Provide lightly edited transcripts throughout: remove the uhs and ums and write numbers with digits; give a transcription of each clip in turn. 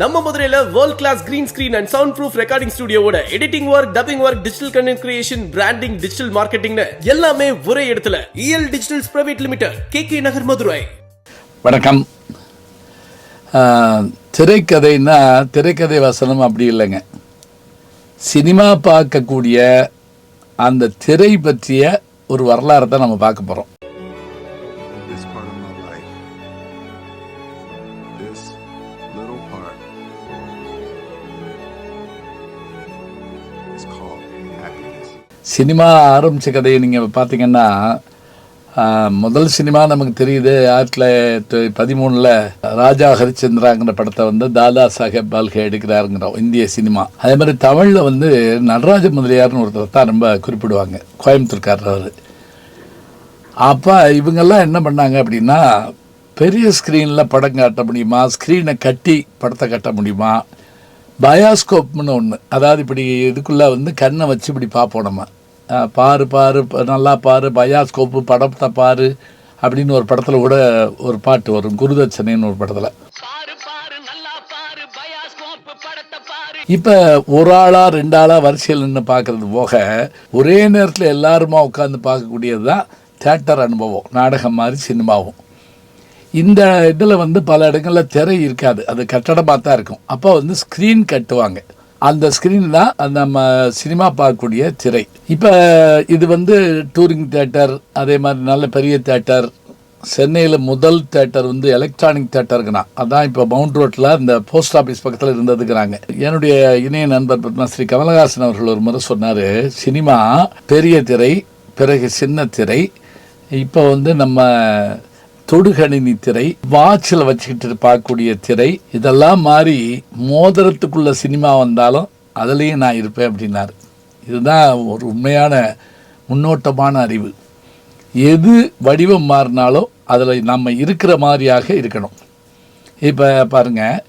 நம்ம மதுரையில world class green screen and sound proof recording ஸ்டுடியோவோட editing work, dubbing work, digital content creation, branding, digital மார்க்கெட்டிங்னு எல்லாமே ஒரே இடத்துல. EL digitals private limited, KK Nagar, Madurai. வணக்கம். திரைக்கதைன்னா திரைக்கதை வசனம் அப்படி இல்லைங்க. சினிமா பார்க்கக்கூடிய அந்த திரை பற்றிய ஒரு வரலாறு தான் நம்ம பார்க்க போகிறோம். சினிமா ஆரம்பித்த கதையை நீங்கள் பார்த்தீங்கன்னா, முதல் சினிமா நமக்கு தெரியுது 1913 ராஜா ஹரிச்சந்திராங்கிற படத்தை தாதா சாஹேப் பால்கே எடுக்கிறாருங்கிறோம் இந்திய சினிமா. அதே மாதிரி தமிழில் நடராஜ முதலியார்னு ஒருத்தர் தான் ரொம்ப குறிப்பிடுவாங்க, கோயம்புத்தூர்காரர் அவர். அப்போ இவங்கெல்லாம் என்ன பண்ணாங்க அப்படின்னா, பெரிய ஸ்க்ரீனில் படம் காட்ட முடியுமா, ஸ்க்ரீனை கட்டி படத்தை கட்ட முடியுமா, பயாஸ்கோப்னு ஒன்று, அதாவது இப்படி இதுக்குள்ளே கண்ணை வச்சு இப்படி பார்ப்போம் நம்ம, பாரு பாரு நல்லா பாரு, பயாஸ்கோப்பு படத்தை பாரு அப்படின்னு ஒரு படத்தில் கூட ஒரு பாட்டு வரும், குருதட்சணைன்னு ஒரு படத்தில். இப்போ ஒரு ஆளா 2 ஆளா வரிசையில் நின்று பார்க்கறது போக ஒரே நேரத்தில் எல்லாருமா உட்காந்து பார்க்கக்கூடியது தான் தியேட்டர் அனுபவம், நாடகம் மாதிரி சினிமாவும். இந்த இதில் பல இடங்களில் திரை இருக்காது, அது கட்டடமாக தான் இருக்கும். அப்போ ஸ்க்ரீன் கட்டுவாங்க, அந்த ஸ்க்ரீன் தான் அந்த நம்ம சினிமா பார்க்கக்கூடிய திரை. இப்போ இது டூரிங் தியேட்டர், அதே மாதிரி நல்ல பெரிய தியேட்டர். சென்னையில் முதல் தியேட்டர் எலக்ட்ரானிக் தியேட்டருக்குண்ணா, அதான் இப்போ மவுண்ட் ரோட்டில் இந்த போஸ்ட் ஆஃபீஸ் பக்கத்தில் இருந்ததுக்குறாங்க. என்னுடைய இணைய நண்பர் பத்மஸ்ரீ கமலஹாசன் அவர்கள் ஒரு முறை சொன்னார், சினிமா பெரிய திரை, பிறகு சின்ன திரை, இப்போ நம்ம தொடுகணினி திரை, வாட்சில் வச்சுக்கிட்டு பார்க்கக்கூடிய திரை, இதெல்லாம் மாறி மோதிரத்துக்குள்ள சினிமா வந்தாலும் அதுலேயும் நான் இருப்பேன் அப்படின்னாரு. இதுதான் ஒரு உண்மையான முன்னோட்டமான அறிவு. எது வடிவம் மாறினாலும் அதில் நம்ம இருக்கிற மாதிரியாக இருக்கணும். இப்போ பாருங்கள்,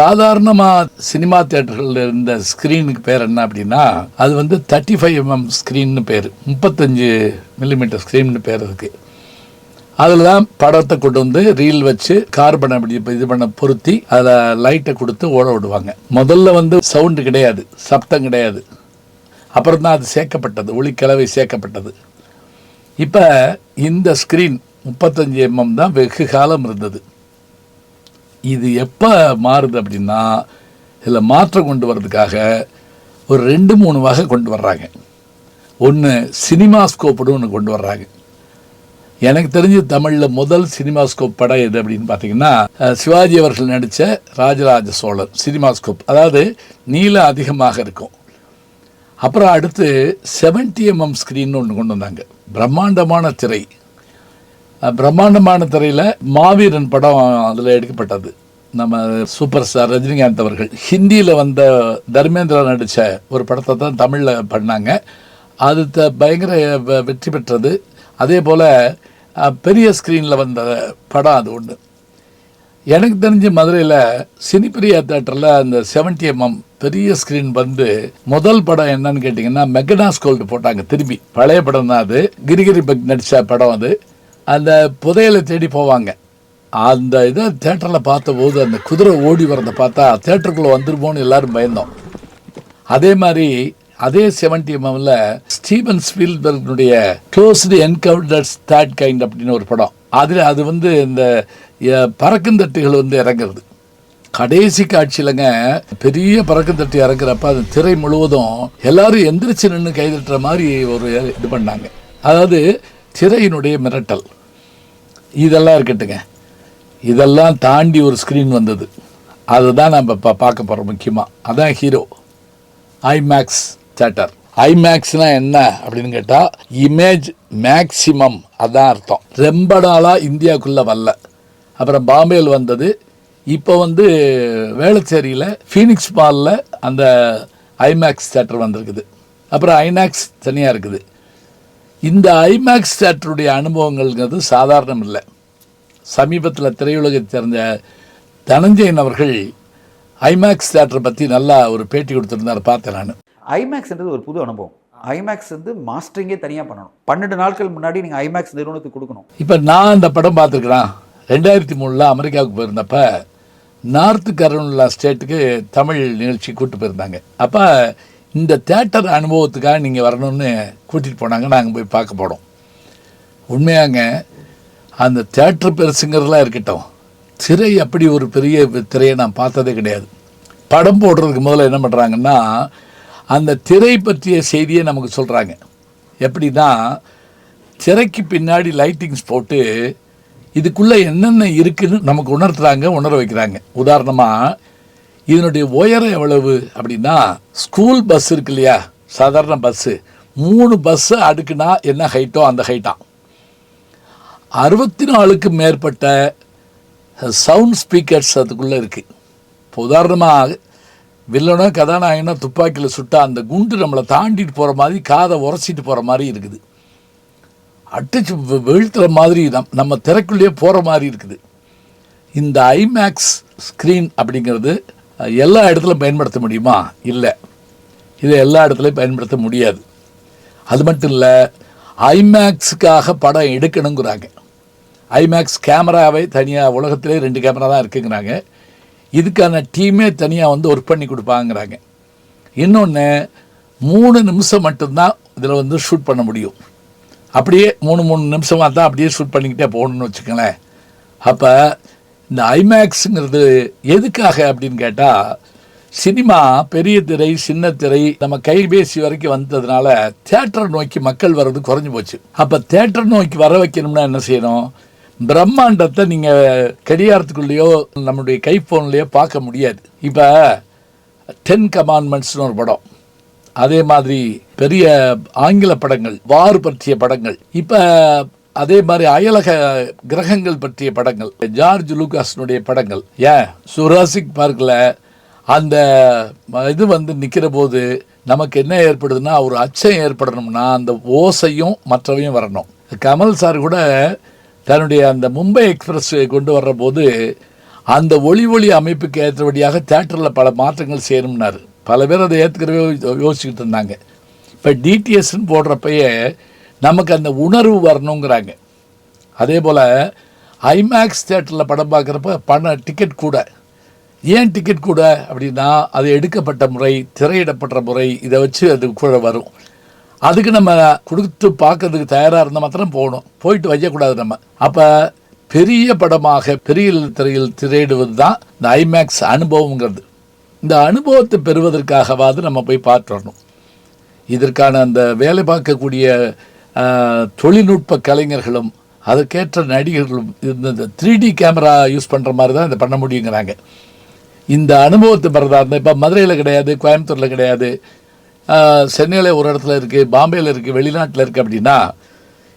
சாதாரணமாக சினிமா தியேட்டர்களில் இருந்த ஸ்க்ரீனுக்கு பேர் என்ன அப்படின்னா, அது 35 mm ஸ்க்ரீன்னு பேர், 35 mm ஸ்க்ரீன்னு பேர் இருக்குது. அதில் தான் படத்தை கொண்டு ரீல் வச்சு கார்பனை அப்படி இது பண்ண பொருத்தி அதில் லைட்டை கொடுத்து ஓட விடுவாங்க. முதல்ல சவுண்டு கிடையாது, சப்தம் கிடையாது, அப்புறம் தான் அது சேர்க்கப்பட்டது, ஒளிக்கலவை சேர்க்கப்பட்டது. இப்போ இந்த ஸ்க்ரீன் 35 mm தான் வெகு காலம் இருந்தது. இது எப்போ மாறுது அப்படின்னா, இதில் மாற்றம் கொண்டு வர்றதுக்காக ஒரு 2-3 வகை கொண்டு வர்றாங்க. ஒன்று சினிமாஸ்கோப்னு ஒன்று கொண்டு வர்றாங்க. எனக்கு தெரிஞ்ச தமிழில் முதல் சினிமாஸ்கோப் படம் எது அப்படின்னு பார்த்தீங்கன்னா, சிவாஜி அவர்கள் நடித்த ராஜராஜ சோழன் சினிமாஸ்கோப், அதாவது நீளம் அதிகமாக இருக்கும். அப்புறம் அடுத்து 70 mm ஸ்க்ரீன் ஒன்று கொண்டு வந்தாங்க, பிரம்மாண்டமான திரை. பிரம்மாண்டமான திரையில் மாவீரன் படம் அதில் எடுக்கப்பட்டது. நம்ம சூப்பர் ஸ்டார் ரஜினிகாந்த் அவர்கள் ஹிந்தியில் தர்மேந்திரா நடித்த ஒரு படத்தை தான் தமிழில் பண்ணாங்க. அது பயங்கர வெற்றி பெற்றது. அதே போல் பெரிய ஸ்க்ரீனில் வந்த படம் அது ஒன்று. எனக்கு தெரிஞ்ச மதுரையில் சினிப்பிரியா தேட்டரில் அந்த 70 mm பெரிய ஸ்க்ரீன் முதல் படம் என்னன்னு கேட்டிங்கன்னா, மெகனாஸ் கோல்டு போட்டாங்க. திரும்பி பழைய படம் தான் அது, கிரிகிரி பக் நடித்த படம் அது. அந்த புதையலை தேடி போவாங்க. அந்த இதை தேட்டரில் பார்த்தபோது அந்த குதிரை ஓடி வரதை பார்த்தா தேட்டருக்குள்ளே வந்துருமோன்னு எல்லோரும் பயந்தோம். அதே மாதிரி அதே 70 mm ஸ்டீவன் ஸ்பீல்பர்கனுடைய க்ளோஸ்டு என்கவுண்டர்ஸ் தேர்ட் கைண்ட் அப்படின்னு ஒரு படம். அதில் அது இந்த பறக்குந்தட்டுகள் இறங்குறது. கடைசி காட்சியிலங்க பெரிய பறக்குந்தட்டு இறங்குறப்ப அது திரை முழுவதும் எல்லாரும் எந்திரிச்சு நின்று கைதட்டுற மாதிரி ஒரு இது பண்ணாங்க. அதாவது திரையினுடைய மிரட்டல் இதெல்லாம் இருக்கட்டுங்க. இதெல்லாம் தாண்டி ஒரு ஸ்க்ரீன் வந்தது, அதுதான் நம்ம பார்க்க போகிறோம் முக்கியமாக. அதான் ஹீரோ ஐமேக்ஸ் தியேட்டர். ஐமேக்ஸ்னா என்ன அப்படின்னு கேட்டால், இமேஜ் மேக்சிமம், அதான் அர்த்தம். ரொம்ப நாளாக இந்தியாவுக்குள்ளே வரல. அப்புறம் பாம்பேயில் வந்தது. இப்போ வேளச்சேரியில் ஃபீனிக்ஸ் மாலில் அந்த ஐமேக்ஸ் தியேட்டர் வந்திருக்குது. அப்புறம் ஐநாக்ஸ் தனியாக இருக்குது. இந்த ஐமேக்ஸ் தியேட்டருடைய அனுபவங்கள்ங்கிறது சாதாரணம் இல்லை. சமீபத்தில் திரையுலகத்தை சேர்ந்த தனஞ்சயன் அவர்கள் ஐமேக்ஸ் தியேட்டரை பற்றி நல்லா ஒரு பேட்டி கொடுத்துருந்தார், பார்த்தேன் நான். ஐமேக்ஸ்ன்றது ஒரு புது அனுபவம். ஐமேக்ஸ் மாஸ்டரிங்கே தனியாக பண்ணணும். 12 நாட்கள் முன்னாடி நீங்கள் ஐமேக்ஸ் நிறுவனத்துக்கு கொடுக்கணும். இப்போ நான் இந்த படம் பார்த்துருக்கிறேன். 2003 அமெரிக்காவுக்கு போயிருந்தப்ப நார்த் கரோலினா ஸ்டேட்டுக்கு தமிழ் நிகழ்ச்சி கூப்பிட்டு போயிருந்தாங்க. அப்போ இந்த தேட்டர் அனுபவத்துக்காக நீங்கள் வரணும்னு கூட்டிகிட்டு போனாங்க. நாங்கள் போய் பார்க்க போனோம். உண்மையாங்க அந்த தேட்டர் பெருசுங்கிறதுலாம் இருக்கட்டும், திரை அப்படி ஒரு பெரிய திரையை நான் பார்த்ததே கிடையாது. படம் போடுறதுக்கு முதல்ல என்ன பண்ணுறாங்கன்னா, அந்த திரை பற்றிய செய்தியை நமக்கு சொல்கிறாங்க. எப்படின்னா, திரைக்கு பின்னாடி லைட்டிங்ஸ் போட்டு இதுக்குள்ளே என்னென்ன இருக்குன்னு நமக்கு உணர வைக்கிறாங்க. உதாரணமாக இதனுடைய உயரம் எவ்வளவு அப்படின்னா, ஸ்கூல் பஸ் இருக்கு இல்லையா, சாதாரண பஸ்ஸு 3 பஸ்ஸு அடுக்குனா என்ன ஹைட்டோ அந்த ஹைட்டாக 64க்கு மேற்பட்ட சவுண்ட் ஸ்பீக்கர்ஸ் அதுக்குள்ளே இருக்குது. இப்போ உதாரணமாக வில்லனோ கதாநாயகனோ துப்பாக்கியில் சுட்டா அந்த குண்டு நம்மளை தாண்டிட்டு போகிற மாதிரி, காதை உரசிட்டு போகிற மாதிரி இருக்குது. அடிச்சு வீழ்த்துற மாதிரி நம்ம திரைக்குள்ளேயே போகிற மாதிரி இருக்குது. இந்த ஐமேக்ஸ் ஸ்க்ரீன் அப்படிங்கிறது எல்லா இடத்துலையும் பயன்படுத்த முடியுமா? இல்லை, இதை எல்லா இடத்துலையும் பயன்படுத்த முடியாது. அது மட்டும் இல்லை, ஐமேக்ஸுக்காக படம் எடுக்கணுங்கிறாங்க. ஐமேக்ஸ் கேமராவை தனியாக உலகத்திலே 2 கேமரா தான் இருக்குங்கிறாங்க. இதுக்கான டீமே தனியாக வந்து ஒர்க் பண்ணி கொடுப்பாங்கிறாங்க. இன்னொன்று 3 நிமிஷம் மட்டும்தான் இதில் வந்து ஷூட் பண்ண முடியும். அப்படியே 3 நிமிஷமாக தான் அப்படியே ஷூட் பண்ணிக்கிட்டே போகணுன்னு வச்சுக்கோங்களேன். அப்போ இந்த ஐமேக்ஸுங்கிறது எதுக்காக அப்படின்னு கேட்டால், சினிமா பெரிய திரை சின்ன திரை நம்ம கைபேசி வரைக்கும் வந்ததுனால தியேட்டர் நோக்கி மக்கள் வர்றது குறைஞ்சி போச்சு. அப்போ தியேட்டர் நோக்கி வர வைக்கணும்னா என்ன செய்யணும்? பிரம்மாண்டத்தை நீங்கள் கடிகாரத்துக்குள்ளேயோ நம்முடைய கைஃபோன்லேயோ பார்க்க முடியாது. இப்போ 10 கமாண்ட்மெண்ட்ஸ்னு ஒரு படம், அதே மாதிரி பெரிய ஆங்கில படங்கள், வார் பற்றிய படங்கள், இப்போ அதே மாதிரி அயலக கிரகங்கள் பற்றிய படங்கள், ஜார்ஜ் லூகாஸ்னுடைய படங்கள், ஜுராசிக் பார்க்கில் அந்த இது வந்து நிற்கிற போது நமக்கு என்ன ஏற்படுதுன்னா, ஒரு அச்சம் ஏற்படணும்னா அந்த ஓசையும் மற்றவையும் வரணும். கமல் சார் கூட தன்னுடைய அந்த மும்பை எக்ஸ்பிரஸ் கொண்டு வர்ற போது அந்த ஒளி அமைப்புக்கு ஏற்றபடியாக தியேட்டரில் பல மாற்றங்கள் செய்யணும்னாரு. பல பேர் அதை ஏற்றுக்கிறவே யோசிச்சுக்கிட்டு இருந்தாங்க. இப்போ டிடிஎஸ்ன்னு போடுறப்பயே நமக்கு அந்த உணர்வு வரணுங்கிறாங்க. அதே போல் ஐமேக்ஸ் தியேட்டரில் படம் பார்க்குறப்ப டிக்கெட் கூட. ஏன் டிக்கெட் கூட அப்படின்னா, அது எடுக்கப்பட்ட முறை, திரையிடப்பட்ட முறை, இதை வச்சு அது கூட வரும். அதுக்கு நம்ம கொடுத்து பார்க்கறதுக்கு தயாராக இருந்தால் மாத்திரம் போகணும், போயிட்டு வைக்கக்கூடாது நம்ம. அப்போ பெரிய படமாக பெரிய திரையில் திரையிடுவது தான் இந்த ஐமேக்ஸ் அனுபவங்கிறது. இந்த அனுபவத்தை பெறுவதற்காகவாது நம்ம போய் பார்த்து வரணும். இதற்கான அந்த வேலை பார்க்கக்கூடிய தொழில்நுட்ப கலைஞர்களும் அதற்கேற்ற நடிகர்களும் இந்த 3D கேமரா யூஸ் பண்ணுற மாதிரி தான் இதை பண்ண முடியுங்கிறாங்க. இந்த அனுபவத்தை பெறதா இருந்தால், இப்போ மதுரையில் கிடையாது, கோயம்புத்தூரில் கிடையாது, சென்னையில் ஒரு இடத்துல இருக்குது, பாம்பேயில் இருக்குது, வெளிநாட்டில் இருக்குது அப்படின்னா,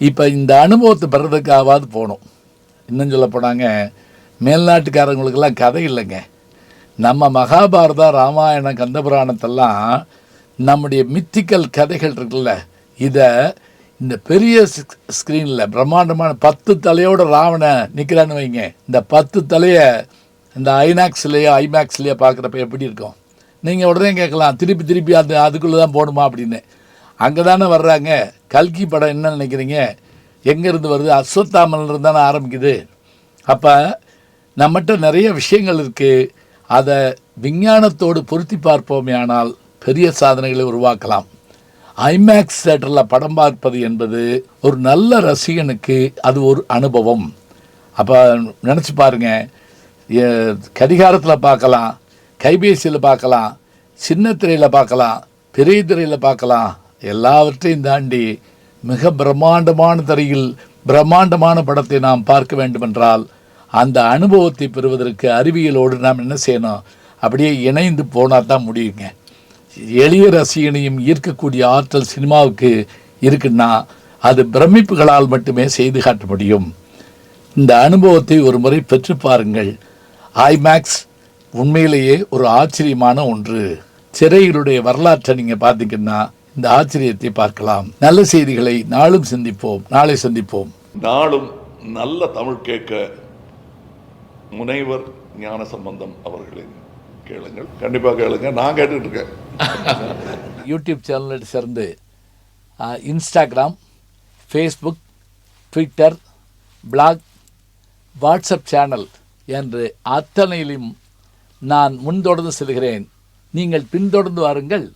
இப்போ இந்த அனுபவத்தை பெறதுக்காகவாது போகணும். இன்னும் சொல்ல போனாங்க, மேல்நாட்டுக்காரங்களுக்கெல்லாம் கதை இல்லைங்க. நம்ம மகாபாரதம், ராமாயணம், கந்தபுராணத்தெல்லாம் நம்முடைய மித்திக்கல் கதைகள் இருக்குல்ல, இதை இந்த பெரிய ஸ்க்ரீனில் பிரம்மாண்டமான 10 தலையோட ராவண நிற்கிறான்னு வைங்க, இந்த 10 தலையை இந்த ஐமேக்ஸ்லேயோ பார்க்குறப்ப எப்படி இருக்கும்? நீங்கள் உடனே கேட்கலாம், திருப்பி அதுக்குள்ளே தான் போகணுமா அப்படின்னு. அங்கே தானே வர்றாங்க. கல்கி படம் என்ன நினைக்கிறீங்க? எங்கேருந்து வருது? அஸ்வத்தாமன்லேருந்து தானே ஆரம்பிக்குது. அப்போ நம்மகிட்ட நிறைய விஷயங்கள் இருக்குது. அதை விஞ்ஞானத்தோடு பொருத்தி பார்ப்போமே ஆனால் பெரிய சாதனைகளை உருவாக்கலாம். ஐமேக்ஸ் தியேட்டரில் படம் பார்ப்பது என்பது ஒரு நல்ல ரசிகனுக்கு அது ஒரு அனுபவம். அப்போ நினச்சி பாருங்கள், கடிகாரத்தில் பார்க்கலாம், கைபேசியில் பார்க்கலாம், சின்ன திரையில் பார்க்கலாம், பெரிய திரையில் பார்க்கலாம். எல்லாவற்றையும் தாண்டி மிக பிரம்மாண்டமான திரையில் பிரம்மாண்டமான படத்தை நாம் பார்க்க வேண்டுமென்றால் அந்த அனுபவத்தை பெறுவதற்கு அறிவியலோடு நாம் என்ன செய்யணும்? அப்படியே இணைந்து போனால் தான் முடியுங்க. எளிய ரசிகனையும் ஈர்க்கக்கூடிய ஆற்றல் சினிமாவுக்கு இருக்குன்னா அது பிரமிப்புகளால் மட்டுமே செய்து காட்ட முடியும். இந்த அனுபவத்தை ஒரு முறை பெற்று பாருங்கள். ஐமேக்ஸ் உண்மையிலேயே ஒரு ஆச்சரியமான ஒன்று. திரையினுடைய வரலாற்றை நீங்கள் பார்த்தீங்கன்னா இந்த ஆச்சரியத்தை பார்க்கலாம். நல்ல செய்திகளை நாளும் சிந்திப்போம். நாளை சந்திப்போம். நாளும் நல்ல தமிழ் கேட்க முனைவர் ஞானசம்பந்தம் அவர்களின் கேளுங்கள். கண்டிப்பாக கேளுங்க. நான் கேட்டுட்டு இருக்கேன். யூடியூப் சேனலை சேர்ந்து Instagram, Facebook, Twitter, blog, WhatsApp channel என்று அத்தனையிலும் நான் முன்தொடர்ந்து செல்கிறேன், நீங்கள் பின்தொடர்ந்து வாருங்கள்.